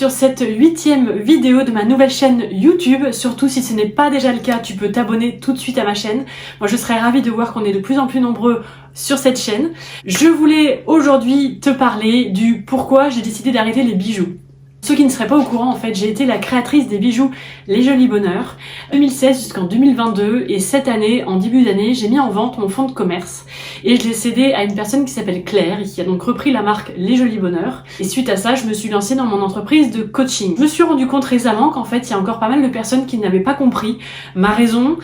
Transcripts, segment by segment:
sur cette 8e vidéo de ma nouvelle chaîne YouTube. Surtout si ce n'est pas déjà le cas, tu peux t'abonner tout de suite à ma chaîne. Moi je serais ravie de voir qu'on est de plus en plus nombreux sur cette chaîne. Je voulais aujourd'hui te parler du pourquoi j'ai décidé d'arrêter les bijoux. Ceux qui ne seraient pas au courant, en fait, j'ai été la créatrice des bijoux Les Jolis Bonheurs 2016 jusqu'en 2022 et cette année, en début d'année, j'ai mis en vente mon fonds de commerce et je l'ai cédé à une personne qui s'appelle Claire et qui a donc repris la marque Les Jolis Bonheurs. Et suite à ça, je me suis lancée dans mon entreprise de coaching. Je me suis rendu compte récemment qu'en fait, il y a encore pas mal de personnes qui n'avaient pas compris ma raison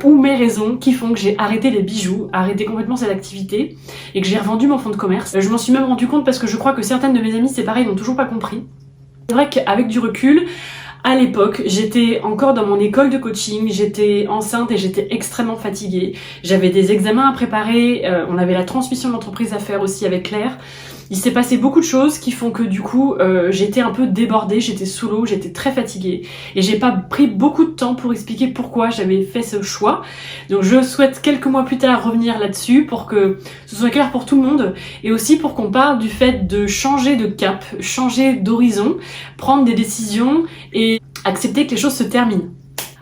ou mes raisons qui font que j'ai arrêté les bijoux, arrêté complètement cette activité et que j'ai revendu mon fonds de commerce. Je m'en suis même rendu compte parce que je crois que certaines de mes amies, c'est pareil, n'ont toujours pas compris. C'est vrai qu'avec du recul, à l'époque, j'étais encore dans mon école de coaching, j'étais enceinte et j'étais extrêmement fatiguée. J'avais des examens à préparer, on avait la transmission de l'entreprise à faire aussi avec Claire. Il s'est passé beaucoup de choses qui font que du coup, j'étais un peu débordée, j'étais sous l'eau, j'étais très fatiguée. Et j'ai pas pris beaucoup de temps pour expliquer pourquoi j'avais fait ce choix. Donc je souhaite quelques mois plus tard revenir là-dessus pour que ce soit clair pour tout le monde. Et aussi pour qu'on parle du fait de changer de cap, changer d'horizon, prendre des décisions et accepter que les choses se terminent.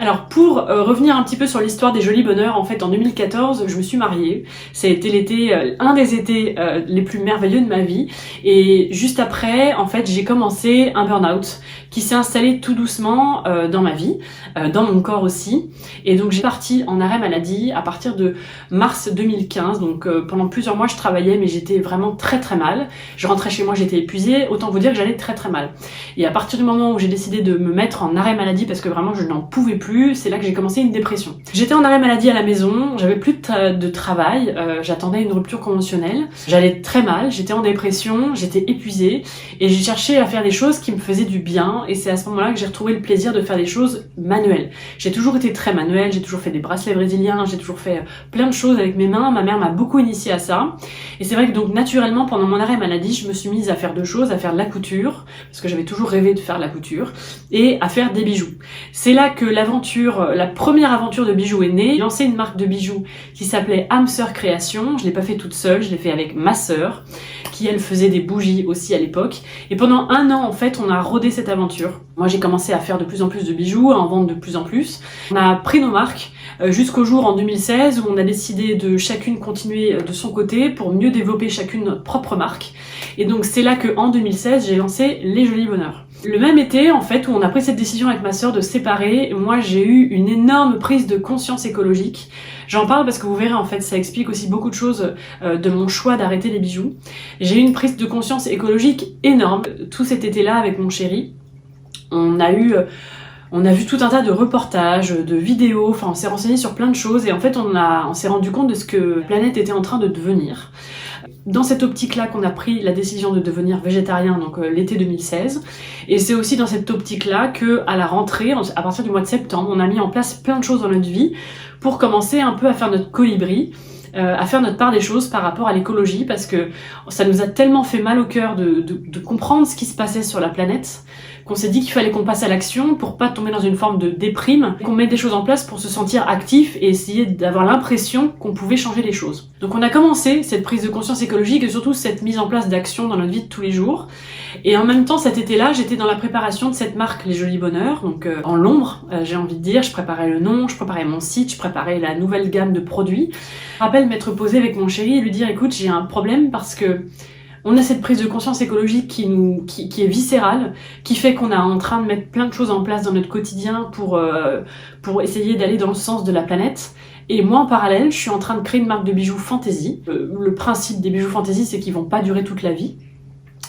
Alors pour revenir un petit peu sur l'histoire des Jolis Bonheurs, en fait en 2014 je me suis mariée, ça a été l'été, un des étés les plus merveilleux de ma vie et juste après en fait j'ai commencé un burn-out qui s'est installé tout doucement dans ma vie, dans mon corps aussi et donc j'ai parti en arrêt maladie à partir de mars 2015 donc pendant plusieurs mois je travaillais mais j'étais vraiment très très mal, je rentrais chez moi j'étais épuisée, autant vous dire que j'allais très très mal et à partir du moment où j'ai décidé de me mettre en arrêt maladie parce que vraiment je n'en pouvais plus, c'est là que j'ai commencé une dépression. J'étais en arrêt maladie à la maison, j'avais plus de travail, j'attendais une rupture conventionnelle, j'allais très mal, j'étais en dépression, j'étais épuisée et j'ai cherché à faire des choses qui me faisaient du bien et c'est à ce moment-là que j'ai retrouvé le plaisir de faire des choses manuelles. J'ai toujours été très manuelle, j'ai toujours fait des bracelets brésiliens, j'ai toujours fait plein de choses avec mes mains, ma mère m'a beaucoup initiée à ça et c'est vrai que donc naturellement pendant mon arrêt maladie je me suis mise à faire deux choses, à faire de la couture parce que j'avais toujours rêvé de faire de la couture et à faire des bijoux. C'est là que la première aventure de bijoux est née. J'ai lancé une marque de bijoux qui s'appelait Âme Sœur Création. Je l'ai pas fait toute seule, je l'ai fait avec ma sœur, qui elle faisait des bougies aussi à l'époque. Et pendant un an, en fait, on a rodé cette aventure. Moi, j'ai commencé à faire de plus en plus de bijoux, à en vendre de plus en plus. On a pris nos marques jusqu'au jour en 2016 où on a décidé de chacune continuer de son côté pour mieux développer chacune notre propre marque. Et donc c'est là que en 2016, j'ai lancé Les Jolis Bonheurs. Le même été, en fait, où on a pris cette décision avec ma sœur de se séparer, moi j'ai eu une énorme prise de conscience écologique. J'en parle parce que vous verrez, en fait, ça explique aussi beaucoup de choses de mon choix d'arrêter les bijoux. J'ai eu une prise de conscience écologique énorme. Tout cet été-là, avec mon chéri, on a vu tout un tas de reportages, de vidéos, enfin on s'est renseigné sur plein de choses et en fait on s'est rendu compte de ce que la planète était en train de devenir. Dans cette optique-là qu'on a pris la décision de devenir végétarien, donc l'été 2016. Et c'est aussi dans cette optique-là que à la rentrée, à partir du mois de septembre, on a mis en place plein de choses dans notre vie pour commencer un peu à faire notre colibri, à faire notre part des choses par rapport à l'écologie, parce que ça nous a tellement fait mal au cœur de comprendre ce qui se passait sur la planète, qu'on s'est dit qu'il fallait qu'on passe à l'action pour pas tomber dans une forme de déprime, qu'on mette des choses en place pour se sentir actif et essayer d'avoir l'impression qu'on pouvait changer les choses. Donc on a commencé cette prise de conscience écologique et surtout cette mise en place d'action dans notre vie de tous les jours. Et en même temps, cet été-là, j'étais dans la préparation de cette marque Les Jolis Bonheurs, donc en l'ombre, j'ai envie de dire, je préparais le nom, je préparais mon site, je préparais la nouvelle gamme de produits. Je me rappelle m'être posée avec mon chéri et lui dire, écoute, j'ai un problème parce que on a cette prise de conscience écologique qui est viscérale, qui fait qu'on est en train de mettre plein de choses en place dans notre quotidien pour essayer d'aller dans le sens de la planète. Et moi, en parallèle, je suis en train de créer une marque de bijoux fantasy. Le principe des bijoux fantasy, c'est qu'ils vont pas durer toute la vie.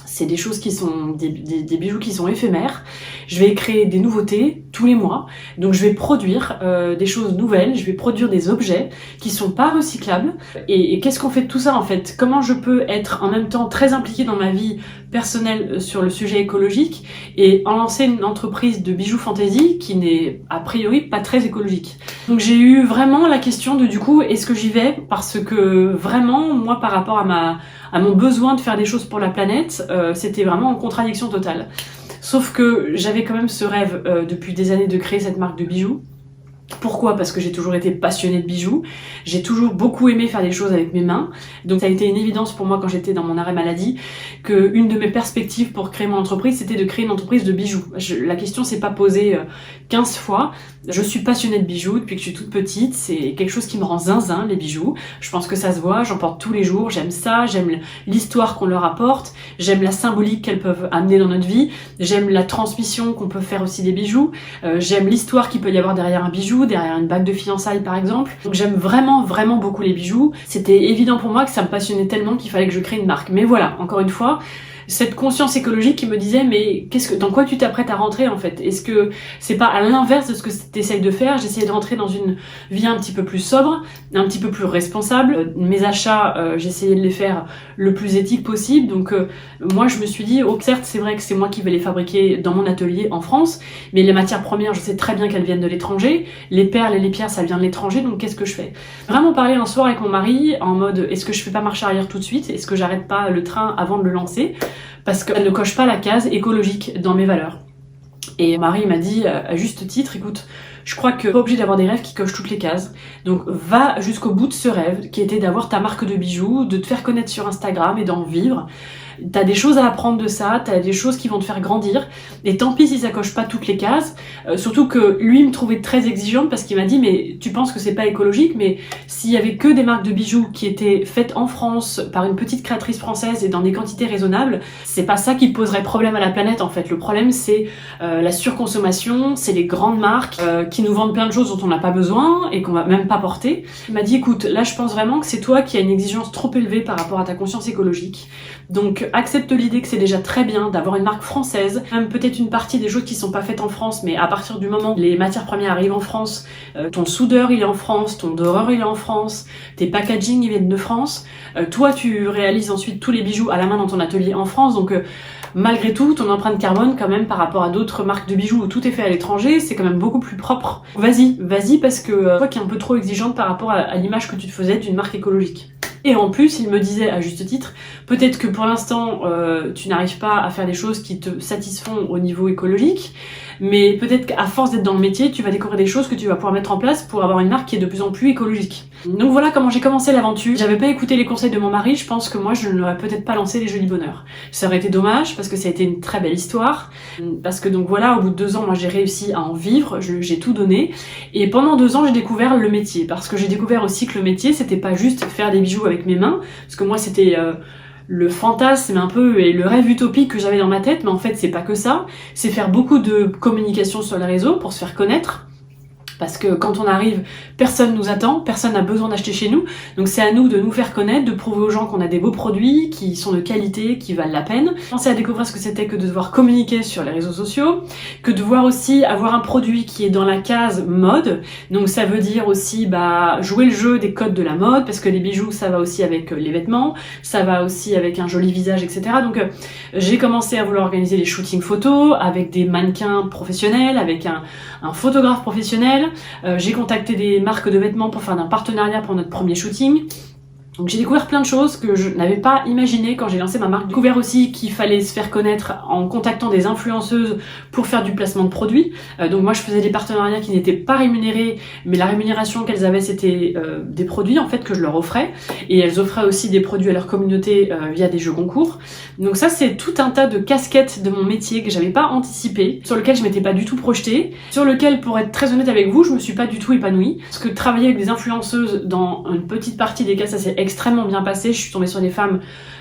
C'est des choses qui sont des bijoux qui sont éphémères. Je vais créer des nouveautés tous les mois. Donc je vais produire des choses nouvelles, je vais produire des objets qui sont pas recyclables. Et qu'est-ce qu'on fait de tout ça en fait? Comment je peux être en même temps très impliquée dans ma vie personnelle sur le sujet écologique et en lancer une entreprise de bijoux fantasy qui n'est a priori pas très écologique? Donc j'ai eu vraiment la question de du coup, est-ce que j'y vais? Parce que vraiment, moi par rapport à mon besoin de faire des choses pour la planète, c'était vraiment en contradiction totale. Sauf que j'avais quand même ce rêve depuis des années de créer cette marque de bijoux. Pourquoi? Parce que j'ai toujours été passionnée de bijoux, j'ai toujours beaucoup aimé faire des choses avec mes mains, donc ça a été une évidence pour moi quand j'étais dans mon arrêt maladie, que une de mes perspectives pour créer mon entreprise, c'était de créer une entreprise de bijoux. La question s'est pas posée 15 fois, je suis passionnée de bijoux depuis que je suis toute petite, c'est quelque chose qui me rend zinzin, les bijoux, je pense que ça se voit, j'en porte tous les jours, j'aime ça, j'aime l'histoire qu'on leur apporte, j'aime la symbolique qu'elles peuvent amener dans notre vie, j'aime la transmission qu'on peut faire aussi des bijoux, j'aime l'histoire qu'il peut y avoir derrière un bijou, derrière une bague de fiançailles par exemple. Donc j'aime vraiment beaucoup les bijoux. C'était évident pour moi que ça me passionnait tellement qu'il fallait que je crée une marque. Mais voilà, encore une fois, cette conscience écologique qui me disait mais dans quoi tu t'apprêtes à rentrer en fait? Est-ce que c'est pas à l'inverse de ce que tu essayes de faire? J'essayais de rentrer dans une vie un petit peu plus sobre, un petit peu plus responsable. Mes achats, j'essayais de les faire le plus éthique possible. Donc moi je me suis dit, oh certes c'est vrai que c'est moi qui vais les fabriquer dans mon atelier en France, mais les matières premières je sais très bien qu'elles viennent de l'étranger. Les perles et les pierres ça vient de l'étranger, donc qu'est-ce que je fais? Vraiment parler un soir avec mon mari en mode est-ce que je fais pas marche arrière tout de suite? Est-ce que j'arrête pas le train avant de le lancer? Parce qu'elle ne coche pas la case écologique dans mes valeurs. Et Marie m'a dit à juste titre, écoute, je crois que t'es pas obligé d'avoir des rêves qui cochent toutes les cases, donc va jusqu'au bout de ce rêve qui était d'avoir ta marque de bijoux, de te faire connaître sur Instagram et d'en vivre. T'as des choses à apprendre de ça, t'as des choses qui vont te faire grandir, et tant pis si ça coche pas toutes les cases, surtout que lui me trouvait très exigeante parce qu'il m'a dit mais tu penses que c'est pas écologique, mais s'il y avait que des marques de bijoux qui étaient faites en France par une petite créatrice française et dans des quantités raisonnables, c'est pas ça qui poserait problème à la planète en fait. Le problème c'est la surconsommation, c'est les grandes marques qui nous vendent plein de choses dont on n'a pas besoin et qu'on va même pas porter. Il m'a dit écoute, là je pense vraiment que c'est toi qui as une exigence trop élevée par rapport à ta conscience écologique, donc accepte l'idée que c'est déjà très bien d'avoir une marque française, même peut-être une partie des choses qui sont pas faites en France, mais à partir du moment où les matières premières arrivent en France, ton soudeur il est en France, ton doreur il est en France, tes packaging ils viennent de France, toi tu réalises ensuite tous les bijoux à la main dans ton atelier en France, donc malgré tout ton empreinte carbone quand même par rapport à d'autres marques de bijoux où tout est fait à l'étranger, c'est quand même beaucoup plus propre. Vas-y parce que toi qui es un peu trop exigeante par rapport à l'image que tu te faisais d'une marque écologique. Et en plus, il me disait à juste titre, peut-être que pour l'instant, tu n'arrives pas à faire des choses qui te satisfont au niveau écologique, mais peut-être qu'à force d'être dans le métier, tu vas découvrir des choses que tu vas pouvoir mettre en place pour avoir une marque qui est de plus en plus écologique. Donc voilà comment j'ai commencé l'aventure. J'avais pas écouté les conseils de mon mari, je pense que moi je n'aurais peut-être pas lancé les Jolis Bonheurs. Ça aurait été dommage parce que ça a été une très belle histoire, parce que donc voilà, au bout de 2 ans, moi j'ai réussi à en vivre, j'ai tout donné, et pendant 2 ans j'ai découvert le métier, parce que j'ai découvert aussi que le métier c'était pas juste faire des bijoux avec mes mains, parce que moi c'était le fantasme un peu et le rêve utopique que j'avais dans ma tête, mais en fait c'est pas que ça, c'est faire beaucoup de communication sur les réseaux pour se faire connaître. Parce que quand on arrive, personne nous attend, personne n'a besoin d'acheter chez nous, donc c'est à nous de nous faire connaître, de prouver aux gens qu'on a des beaux produits, qui sont de qualité, qui valent la peine. J'ai commencé à découvrir ce que c'était que de devoir communiquer sur les réseaux sociaux, que de devoir aussi avoir un produit qui est dans la case mode, donc ça veut dire aussi jouer le jeu des codes de la mode, parce que les bijoux ça va aussi avec les vêtements, ça va aussi avec un joli visage, etc. Donc j'ai commencé à vouloir organiser des shootings photos avec des mannequins professionnels, avec un photographe professionnel. J'ai contacté des marques de vêtements pour faire un partenariat pour notre premier shooting. Donc j'ai découvert plein de choses que je n'avais pas imaginé quand j'ai lancé ma marque. J'ai découvert aussi qu'il fallait se faire connaître en contactant des influenceuses pour faire du placement de produits. Donc moi je faisais des partenariats qui n'étaient pas rémunérés, mais la rémunération qu'elles avaient c'était des produits en fait que je leur offrais. Et elles offraient aussi des produits à leur communauté via des jeux concours. Donc ça c'est tout un tas de casquettes de mon métier que j'avais pas anticipé, sur lequel je m'étais pas du tout projetée, sur lequel pour être très honnête avec vous, je me suis pas du tout épanouie. Parce que travailler avec des influenceuses dans une petite partie des cas ça c'est extrêmement bien passé, je suis tombée sur des femmes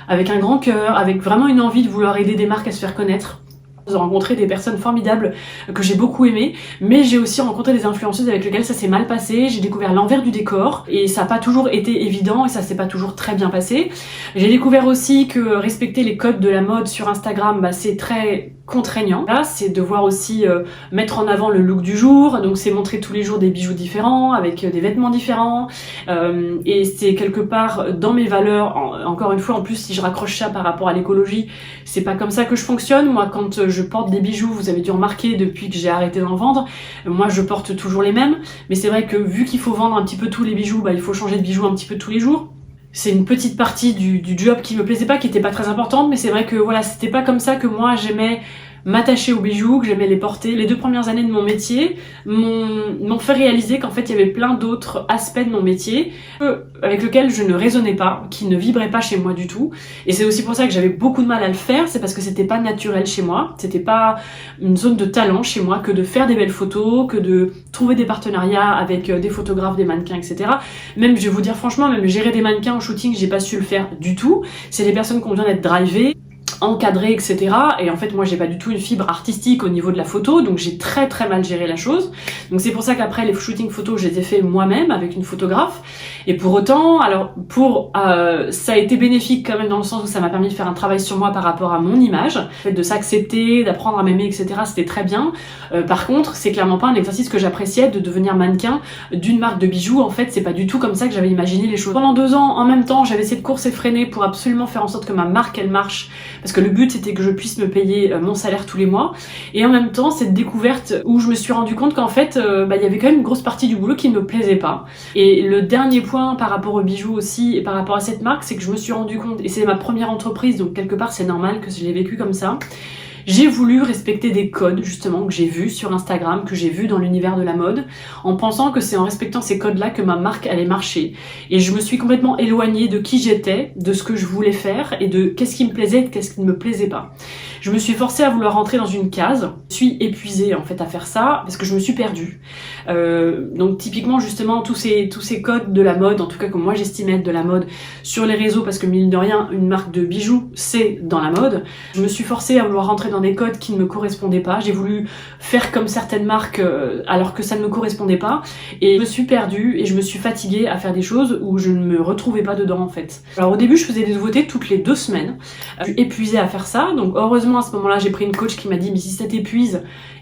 avec un grand cœur, avec vraiment une envie de vouloir aider des marques à se faire connaître. J'ai rencontré des personnes formidables que j'ai beaucoup aimées, mais j'ai aussi rencontré des influenceuses avec lesquelles ça s'est mal passé, j'ai découvert l'envers du décor, et ça n'a pas toujours été évident, et ça s'est pas toujours très bien passé. J'ai découvert aussi que respecter les codes de la mode sur Instagram, c'est très contraignant. Là, c'est devoir aussi mettre en avant le look du jour, donc c'est montrer tous les jours des bijoux différents, avec des vêtements différents, et c'est quelque part dans mes valeurs, encore une fois, en plus si je raccroche ça par rapport à l'écologie, c'est pas comme ça que je fonctionne. Moi quand je porte des bijoux, vous avez dû remarquer depuis que j'ai arrêté d'en vendre, moi je porte toujours les mêmes, mais c'est vrai que vu qu'il faut vendre un petit peu tous les bijoux, il faut changer de bijoux un petit peu tous les jours. C'est une petite partie du job qui me plaisait pas, qui était pas très importante, mais c'est vrai que voilà, c'était pas comme ça que moi j'aimais m'attacher aux bijoux, que j'aimais les porter. Les 2 premières années de mon métier m'ont fait réaliser qu'en fait il y avait plein d'autres aspects de mon métier avec lesquels je ne résonnais pas, qui ne vibraient pas chez moi du tout. Et c'est aussi pour ça que j'avais beaucoup de mal à le faire, c'est parce que c'était pas naturel chez moi, c'était pas une zone de talent chez moi que de faire des belles photos, que de trouver des partenariats avec des photographes, des mannequins, etc. Même, je vais vous dire franchement, même gérer des mannequins en shooting, j'ai pas su le faire du tout. C'est des personnes qui ont besoin d'être drivées, encadré, etc. Et en fait, moi, j'ai pas du tout une fibre artistique au niveau de la photo, donc j'ai très mal géré la chose. Donc c'est pour ça qu'après, les shootings photos, je les ai fait moi-même avec une photographe. Et pour autant, alors ça a été bénéfique quand même dans le sens où ça m'a permis de faire un travail sur moi par rapport à mon image, le fait de s'accepter, d'apprendre à m'aimer, etc. C'était très bien. Par contre, c'est clairement pas un exercice que j'appréciais de devenir mannequin d'une marque de bijoux. En fait, c'est pas du tout comme ça que j'avais imaginé les choses. Pendant 2 ans, en même temps, j'avais cette course effrénée pour absolument faire en sorte que ma marque, elle marche. Parce que le but, c'était que je puisse me payer mon salaire tous les mois. Et en même temps, cette découverte où je me suis rendu compte qu'en fait, il y avait quand même une grosse partie du boulot qui ne me plaisait pas. Et le dernier point par rapport aux bijoux aussi, et par rapport à cette marque, c'est que je me suis rendu compte, et c'est ma première entreprise, donc quelque part c'est normal que je l'ai vécu comme ça, j'ai voulu respecter des codes justement que j'ai vus sur Instagram, que j'ai vus dans l'univers de la mode, en pensant que c'est en respectant ces codes-là que ma marque allait marcher. Et je me suis complètement éloignée de qui j'étais, de ce que je voulais faire et de qu'est-ce qui me plaisait et de qu'est-ce qui ne me plaisait pas. Je me suis forcée à vouloir rentrer dans une case. Je suis épuisée en fait à faire ça parce que je me suis perdue. Donc typiquement justement tous ces codes de la mode, en tout cas comme moi j'estimais être de la mode sur les réseaux, parce que mine de rien une marque de bijoux c'est dans la mode. Je me suis forcée à vouloir rentrer dans des codes qui ne me correspondaient pas. J'ai voulu faire comme certaines marques alors que ça ne me correspondait pas, et je me suis perdue et je me suis fatiguée à faire des choses où je ne me retrouvais pas dedans en fait. Alors au début je faisais des nouveautés toutes les 2 semaines. Je suis épuisée à faire ça, donc heureusement à ce moment-là j'ai pris une coach qui m'a dit mais si ça t'épuise,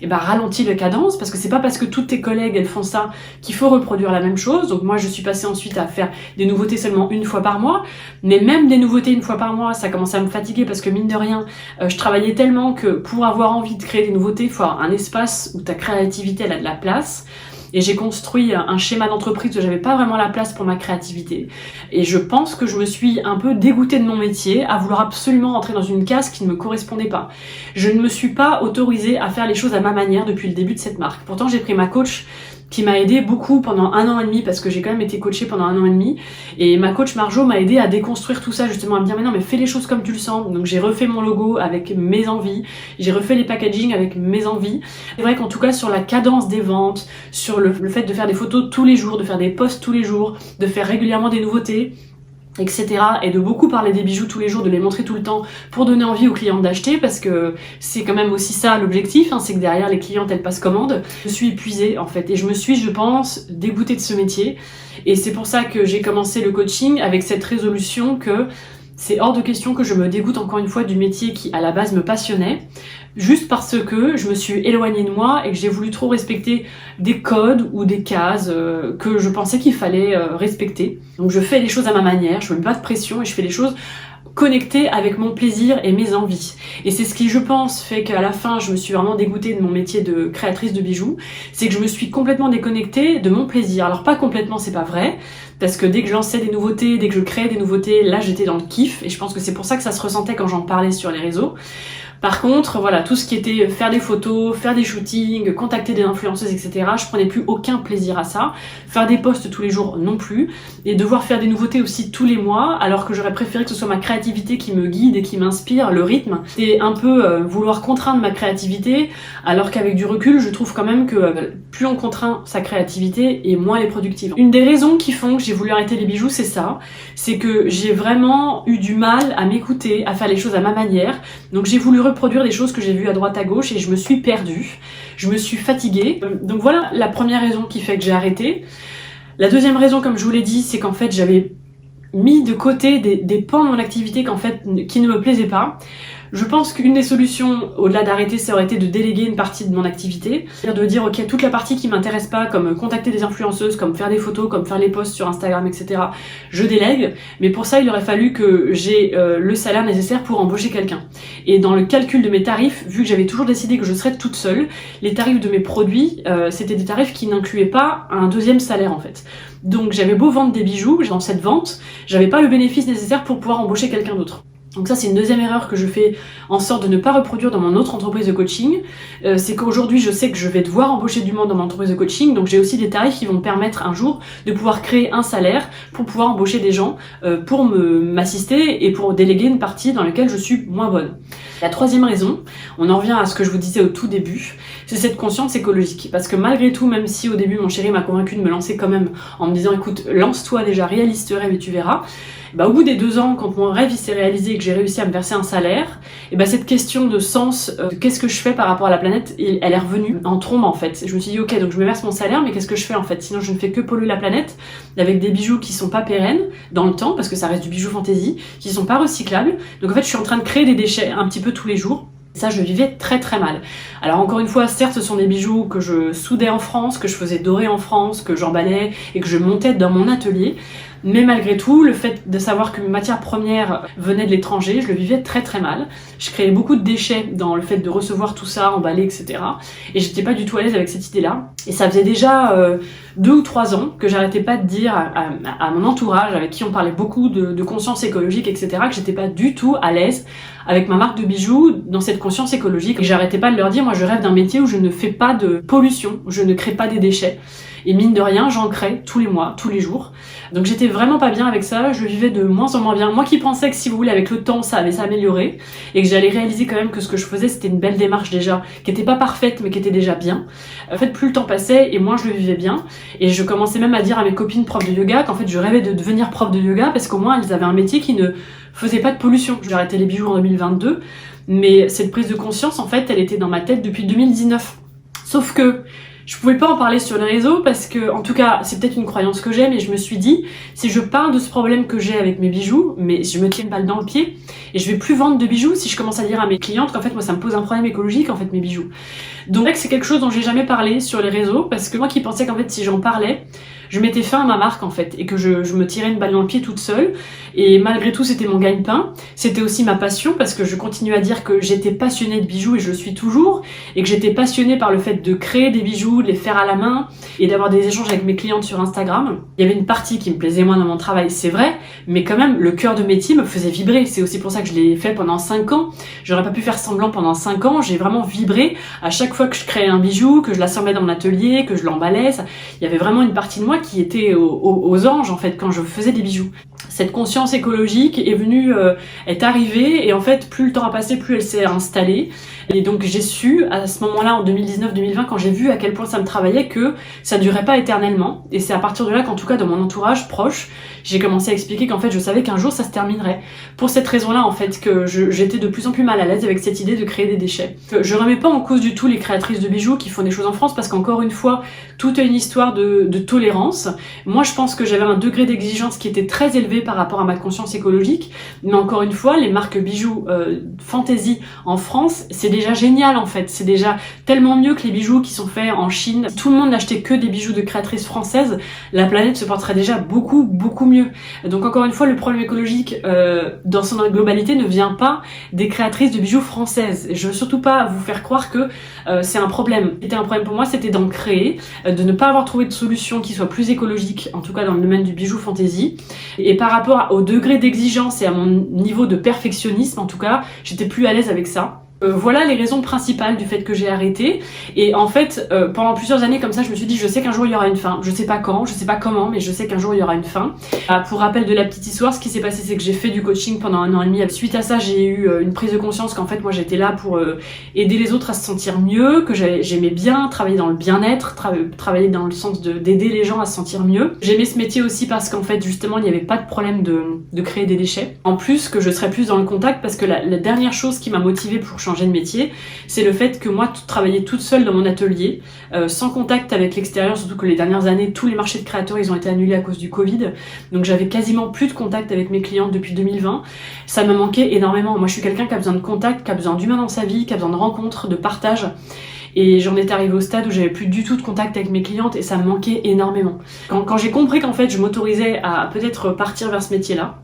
ralentis la cadence, parce que c'est pas parce que toutes tes collègues elles font ça qu'il faut reproduire la même chose. Donc moi je suis passée ensuite à faire des nouveautés seulement 1 fois par mois, mais même des nouveautés 1 fois par mois ça commençait à me fatiguer parce que mine de rien je travaillais tellement que pour avoir envie de créer des nouveautés il faut avoir un espace où ta créativité elle a de la place. Et j'ai construit un schéma d'entreprise où j'avais pas vraiment la place pour ma créativité. Et je pense que je me suis un peu dégoûtée de mon métier à vouloir absolument rentrer dans une case qui ne me correspondait pas. Je ne me suis pas autorisée à faire les choses à ma manière depuis le début de cette marque. Pourtant j'ai pris ma coach qui m'a aidé beaucoup pendant 1 an et demi, parce que j'ai quand même été coachée pendant 1 an et demi, et ma coach Marjo m'a aidé à déconstruire tout ça, justement à me dire mais non mais fais les choses comme tu le sens. Donc j'ai refait mon logo avec mes envies, j'ai refait les packaging avec mes envies. C'est vrai qu'en tout cas sur la cadence des ventes, sur le fait de faire des photos tous les jours, de faire des posts tous les jours, de faire régulièrement des nouveautés, etc. et de beaucoup parler des bijoux tous les jours, de les montrer tout le temps pour donner envie aux clientes d'acheter, parce que c'est quand même aussi ça l'objectif, c'est que derrière les clientes elles passent commande. Je suis épuisée en fait et je me suis, je pense, dégoûtée de ce métier, et c'est pour ça que j'ai commencé le coaching avec cette résolution que c'est hors de question que je me dégoûte encore une fois du métier qui à la base me passionnait, juste parce que je me suis éloignée de moi et que j'ai voulu trop respecter des codes ou des cases que je pensais qu'il fallait respecter. Donc je fais les choses à ma manière, je me mets pas de pression et je fais les choses connectée avec mon plaisir et mes envies. Et c'est ce qui, je pense, fait qu'à la fin, je me suis vraiment dégoûtée de mon métier de créatrice de bijoux. C'est que je me suis complètement déconnectée de mon plaisir. Alors pas complètement, c'est pas vrai, parce que dès que je lançais des nouveautés, dès que je créais des nouveautés, là j'étais dans le kiff, et je pense que c'est pour ça que ça se ressentait quand j'en parlais sur les réseaux. Par contre, voilà, tout ce qui était faire des photos, faire des shootings, contacter des influenceuses, etc., je prenais plus aucun plaisir à ça. Faire des posts tous les jours non plus. Et devoir faire des nouveautés aussi tous les mois, alors que j'aurais préféré que ce soit ma créativité qui me guide et qui m'inspire, le rythme. C'est un peu vouloir contraindre ma créativité, alors qu'avec du recul, je trouve quand même que plus on contraint sa créativité, et moins elle est productive. Une des raisons qui font que j'ai voulu arrêter les bijoux, c'est ça. C'est que j'ai vraiment eu du mal à m'écouter, à faire les choses à ma manière. Donc j'ai voulu reproduire des choses que j'ai vues à droite à gauche et je me suis perdue, je me suis fatiguée. Donc voilà la première raison qui fait que j'ai arrêté. La deuxième raison, comme je vous l'ai dit, c'est qu'en fait j'avais mis de côté des pans de mon activité qui ne me plaisaient pas. Je pense qu'une des solutions, au-delà d'arrêter, ça aurait été de déléguer une partie de mon activité. C'est-à-dire de dire, ok, toute la partie qui m'intéresse pas, comme contacter des influenceuses, comme faire des photos, comme faire les posts sur Instagram, etc., je délègue. Mais pour ça, il aurait fallu que j'ai le salaire nécessaire pour embaucher quelqu'un. Et dans le calcul de mes tarifs, vu que j'avais toujours décidé que je serais toute seule, les tarifs de mes produits, c'était des tarifs qui n'incluaient pas un deuxième salaire, en fait. Donc j'avais beau vendre des bijoux, dans cette vente, j'avais pas le bénéfice nécessaire pour pouvoir embaucher quelqu'un d'autre. Donc ça, c'est une deuxième erreur que je fais en sorte de ne pas reproduire dans mon autre entreprise de coaching. C'est qu'aujourd'hui, je sais que je vais devoir embaucher du monde dans mon entreprise de coaching, donc j'ai aussi des tarifs qui vont me permettre un jour de pouvoir créer un salaire pour pouvoir embaucher des gens pour m'assister et pour déléguer une partie dans laquelle je suis moins bonne. La troisième raison, on en revient à ce que je vous disais au tout début, c'est cette conscience écologique. Parce que malgré tout, même si au début mon chéri m'a convaincu de me lancer quand même en me disant écoute, lance-toi déjà, réalise ce rêve et tu verras. Au bout des 2 ans, quand mon rêve il s'est réalisé et que j'ai réussi à me verser un salaire, cette question de sens, qu'est-ce que je fais par rapport à la planète, elle est revenue en trombe en fait. Je me suis dit ok, donc je me verse mon salaire, mais qu'est-ce que je fais en fait? Sinon je ne fais que polluer la planète avec des bijoux qui sont pas pérennes dans le temps, parce que ça reste du bijou fantaisie, qui sont pas recyclables. Donc en fait je suis en train de créer des déchets un petit peu tous les jours. Ça, je vivais très très mal. Alors encore une fois, certes, ce sont des bijoux que je soudais en France, que je faisais dorer en France, que j'emballais et que je montais dans mon atelier. Mais malgré tout, le fait de savoir que mes matières premières venaient de l'étranger, je le vivais très très mal. Je créais beaucoup de déchets dans le fait de recevoir tout ça, emballer, etc. Et j'étais pas du tout à l'aise avec cette idée-là. Et ça faisait déjà 2 ou 3 ans que j'arrêtais pas de dire à mon entourage, avec qui on parlait beaucoup de conscience écologique, etc., que j'étais pas du tout à l'aise avec ma marque de bijoux dans cette conscience écologique. Et j'arrêtais pas de leur dire, moi je rêve d'un métier où je ne fais pas de pollution, où je ne crée pas des déchets. Et mine de rien, j'en crée tous les mois, tous les jours. Donc j'étais vraiment pas bien avec ça, je vivais de moins en moins bien. Moi qui pensais que si vous voulez, avec le temps, ça allait s'améliorer et que j'allais réaliser quand même que ce que je faisais, c'était une belle démarche déjà, qui était pas parfaite, mais qui était déjà bien. En fait, plus le temps passait et moins je le vivais bien. Et je commençais même à dire à mes copines profs de yoga qu'en fait, je rêvais de devenir prof de yoga parce qu'au moins, elles avaient un métier qui ne faisait pas de pollution. J'ai arrêté les bijoux en 2022, mais cette prise de conscience, en fait, elle était dans ma tête depuis 2019. Sauf que je pouvais pas en parler sur les réseaux parce que, en tout cas, c'est peut-être une croyance que j'ai, mais je me suis dit, si je parle de ce problème que j'ai avec mes bijoux, mais je me tire une balle dans le pied et je vais plus vendre de bijoux si je commence à dire à mes clientes qu'en fait, moi, ça me pose un problème écologique, en fait, mes bijoux. Donc, c'est quelque chose dont j'ai jamais parlé sur les réseaux parce que moi qui pensais qu'en fait, si j'en parlais, je mettais fin à ma marque en fait et que je me tirais une balle dans le pied toute seule. Et malgré tout, c'était mon gagne-pain. C'était aussi ma passion parce que je continue à dire que j'étais passionnée de bijoux et je le suis toujours, et que j'étais passionnée par le fait de créer des bijoux, de les faire à la main et d'avoir des échanges avec mes clientes sur Instagram. Il y avait une partie qui me plaisait moins dans mon travail, c'est vrai, mais quand même le cœur de métier me faisait vibrer. C'est aussi pour ça que je l'ai fait pendant 5 ans. J'aurais pas pu faire semblant pendant 5 ans. J'ai vraiment vibré à chaque fois que je créais un bijou, que je l'assemblais dans mon atelier, que je l'emballais. Il y avait vraiment une partie de moi qui était aux anges en fait quand je faisais des bijoux. Cette conscience écologique est arrivée et en fait plus le temps a passé, plus elle s'est installée. Et donc j'ai su à ce moment-là en 2019-2020 quand j'ai vu à quel point ça me travaillait que ça durait pas éternellement. Et c'est à partir de là qu'en tout cas dans mon entourage proche, j'ai commencé à expliquer qu'en fait je savais qu'un jour ça se terminerait. Pour cette raison-là en fait que j'étais de plus en plus mal à l'aise avec cette idée de créer des déchets. Je remets pas en cause du tout les créatrices de bijoux qui font des choses en France parce qu'encore une fois, tout est une histoire de tolérance. Moi je pense que j'avais un degré d'exigence qui était très élevé par rapport à ma conscience écologique, mais encore une fois, les marques bijoux fantaisie en France, c'est déjà génial en fait, c'est déjà tellement mieux que les bijoux qui sont faits en Chine. Si tout le monde n'achetait que des bijoux de créatrices françaises, la planète se porterait déjà beaucoup mieux. Donc encore une fois, le problème écologique dans son globalité ne vient pas des créatrices de bijoux françaises. Je veux surtout pas vous faire croire que c'est un problème. C'était un problème pour moi, c'était d'en créer, de ne pas avoir trouvé de solution qui soit plus écologique, en tout cas dans le domaine du bijou fantaisie. Et par rapport au degré d'exigence et à mon niveau de perfectionnisme, en tout cas, j'étais plus à l'aise avec ça. Voilà les raisons principales du fait que j'ai arrêté. Et en fait, pendant plusieurs années comme ça, je me suis dit, je sais qu'un jour il y aura une fin. Je sais pas quand, je sais pas comment, mais je sais qu'un jour il y aura une fin. Pour rappel de la petite histoire, ce qui s'est passé, c'est que j'ai fait du coaching pendant 1 an et demi. Suite à ça, j'ai eu une prise de conscience qu'en fait, moi j'étais là pour aider les autres à se sentir mieux, que j'aimais bien travailler dans le bien-être, travailler dans le sens d'aider les gens à se sentir mieux. J'aimais ce métier aussi parce qu'en fait, justement, il n'y avait pas de problème de créer des déchets. En plus, que je serais plus dans le contact parce que la dernière chose qui m'a motivée pour changer de métier, c'est le fait que moi, travailler toute seule dans mon atelier, sans contact avec l'extérieur, surtout que les dernières années, tous les marchés de créateurs, ils ont été annulés à cause du Covid, donc j'avais quasiment plus de contact avec mes clientes depuis 2020. Ça me manquait énormément. Moi, je suis quelqu'un qui a besoin de contact, qui a besoin d'humain dans sa vie, qui a besoin de rencontres, de partage. Et j'en étais arrivée au stade où j'avais plus du tout de contact avec mes clientes et ça me manquait énormément. Quand j'ai compris qu'en fait, je m'autorisais à peut-être partir vers ce métier-là,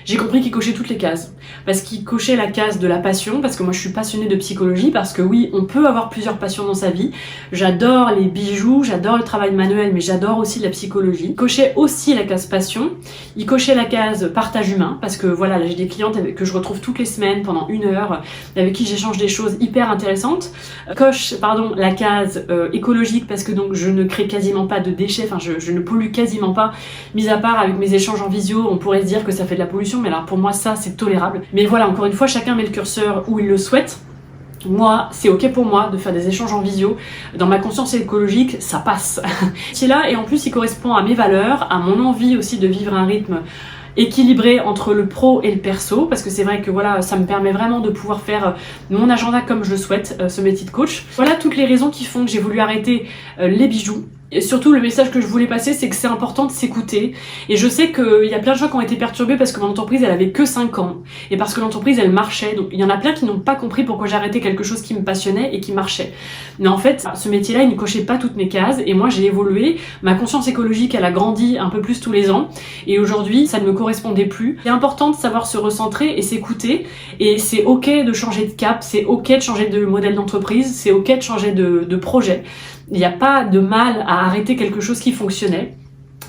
j'ai compris qu'il cochait toutes les cases. Parce qu'il cochait la case de la passion, parce que moi je suis passionnée de psychologie, parce que oui, on peut avoir plusieurs passions dans sa vie. J'adore les bijoux, j'adore le travail manuel, mais j'adore aussi la psychologie. Il cochait aussi la case passion, il cochait la case partage humain, parce que voilà, là j'ai des clientes que je retrouve toutes les semaines pendant 1 heure, avec qui j'échange des choses hyper intéressantes. Coche, pardon, la case écologique, parce que donc je ne crée quasiment pas de déchets, enfin je ne pollue quasiment pas, mis à part avec mes échanges en visio, on pourrait se dire que ça fait de la pollution, mais alors pour moi ça c'est tolérable. Mais voilà, encore une fois, chacun met le curseur où il le souhaite. Moi, c'est ok pour moi de faire des échanges en visio. Dans ma conscience écologique, ça passe. C'est là, et en plus il correspond à mes valeurs, à mon envie aussi de vivre un rythme équilibré entre le pro et le perso, parce que c'est vrai que voilà, ça me permet vraiment de pouvoir faire mon agenda comme je le souhaite, ce métier de coach. Voilà toutes les raisons qui font que j'ai voulu arrêter les bijoux. Et surtout, le message que je voulais passer, c'est que c'est important de s'écouter. Et je sais qu'il y a plein de gens qui ont été perturbés parce que mon entreprise, elle avait que 5 ans. Et parce que l'entreprise, elle marchait. Donc, il y en a plein qui n'ont pas compris pourquoi j'ai arrêté quelque chose qui me passionnait et qui marchait. Mais en fait, ce métier-là, il ne cochait pas toutes mes cases. Et moi, j'ai évolué. Ma conscience écologique, elle a grandi un peu plus tous les ans. Et aujourd'hui, ça ne me correspondait plus. C'est important de savoir se recentrer et s'écouter. Et c'est ok de changer de cap. C'est ok de changer de modèle d'entreprise. C'est ok de changer de projet. Il n'y a pas de mal à arrêter quelque chose qui fonctionnait.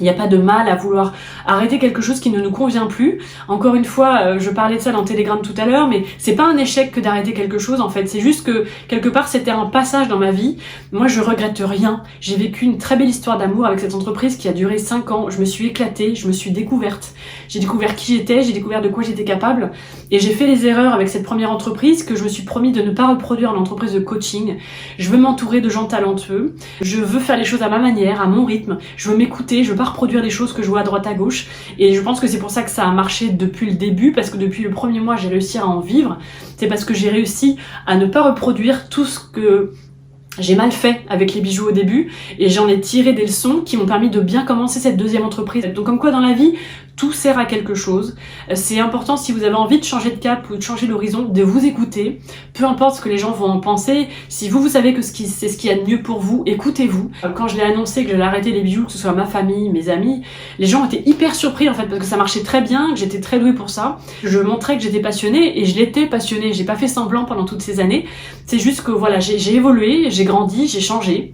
Il n'y a pas de mal à vouloir arrêter quelque chose qui ne nous convient plus. Encore une fois, je parlais de ça dans Telegram tout à l'heure, mais c'est pas un échec que d'arrêter quelque chose en fait. C'est juste que quelque part c'était un passage dans ma vie. Moi je regrette rien. J'ai vécu une très belle histoire d'amour avec cette entreprise qui a duré 5 ans. Je me suis éclatée, je me suis découverte. J'ai découvert qui j'étais, j'ai découvert de quoi j'étais capable. Et j'ai fait les erreurs avec cette première entreprise que je me suis promis de ne pas reproduire en entreprise de coaching. Je veux m'entourer de gens talentueux. Je veux faire les choses à ma manière, à mon rythme. Je veux m'écouter, je veux pas reproduire des choses que je vois à droite à gauche, et je pense que c'est pour ça que ça a marché depuis le début, parce que depuis le premier mois j'ai réussi à en vivre. C'est parce que j'ai réussi à ne pas reproduire tout ce que j'ai mal fait avec les bijoux au début, et j'en ai tiré des leçons qui m'ont permis de bien commencer cette deuxième entreprise. Donc comme quoi dans la vie, tout sert à quelque chose. C'est important, si vous avez envie de changer de cap ou de changer d'horizon, de vous écouter. Peu importe ce que les gens vont en penser. Si vous savez que c'est ce qu'il y a de mieux pour vous, écoutez-vous. Quand je l'ai annoncé que j'allais arrêter les bijoux, que ce soit ma famille, mes amis, les gens étaient hyper surpris en fait, parce que ça marchait très bien, que j'étais très douée pour ça. Je montrais que j'étais passionnée, et je l'étais passionnée. J'ai pas fait semblant pendant toutes ces années. C'est juste que voilà, j'ai évolué, j'ai grandi, j'ai changé.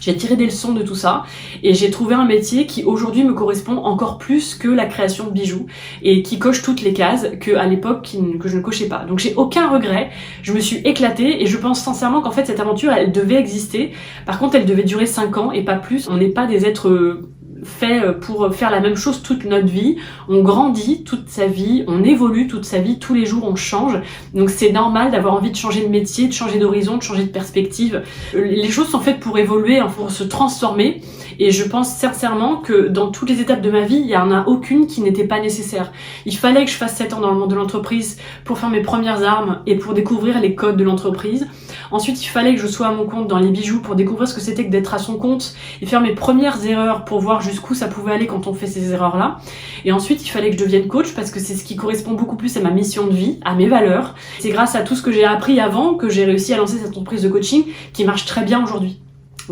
J'ai tiré des leçons de tout ça et j'ai trouvé un métier qui aujourd'hui me correspond encore plus que la création de bijoux et qui coche toutes les cases qu'à l'époque que je ne cochais pas. Donc j'ai aucun regret, je me suis éclatée et je pense sincèrement qu'en fait cette aventure elle devait exister. Par contre elle devait durer 5 ans et pas plus. On n'est pas des êtres fait pour faire la même chose toute notre vie. On grandit toute sa vie, on évolue toute sa vie, tous les jours on change. Donc c'est normal d'avoir envie de changer de métier, de changer d'horizon, de changer de perspective. Les choses sont faites pour évoluer, pour se transformer. Et je pense sincèrement que dans toutes les étapes de ma vie, il n'y en a aucune qui n'était pas nécessaire. Il fallait que je fasse 7 ans dans le monde de l'entreprise pour faire mes premières armes et pour découvrir les codes de l'entreprise. Ensuite, il fallait que je sois à mon compte dans les bijoux pour découvrir ce que c'était que d'être à son compte et faire mes premières erreurs pour voir jusqu'où ça pouvait aller quand on fait ces erreurs-là. Et ensuite, il fallait que je devienne coach parce que c'est ce qui correspond beaucoup plus à ma mission de vie, à mes valeurs. C'est grâce à tout ce que j'ai appris avant que j'ai réussi à lancer cette entreprise de coaching qui marche très bien aujourd'hui.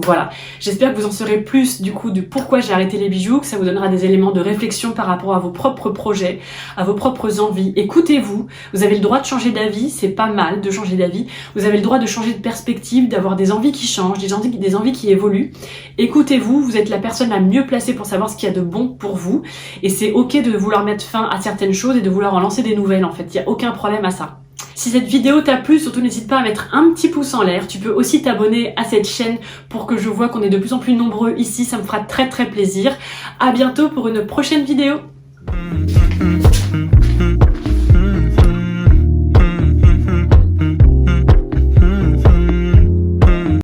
Voilà, j'espère que vous en saurez plus du coup de pourquoi j'ai arrêté les bijoux, que ça vous donnera des éléments de réflexion par rapport à vos propres projets, à vos propres envies. Écoutez-vous, vous avez le droit de changer d'avis, c'est pas mal de changer d'avis, vous avez le droit de changer de perspective, d'avoir des envies qui changent, des envies qui évoluent. Écoutez-vous, vous êtes la personne la mieux placée pour savoir ce qu'il y a de bon pour vous, et c'est ok de vouloir mettre fin à certaines choses et de vouloir en lancer des nouvelles en fait, il n'y a aucun problème à ça. Si cette vidéo t'a plu, surtout n'hésite pas à mettre un petit pouce en l'air. Tu peux aussi t'abonner à cette chaîne pour que je vois qu'on est de plus en plus nombreux ici. Ça me fera très plaisir. À bientôt pour une prochaine vidéo.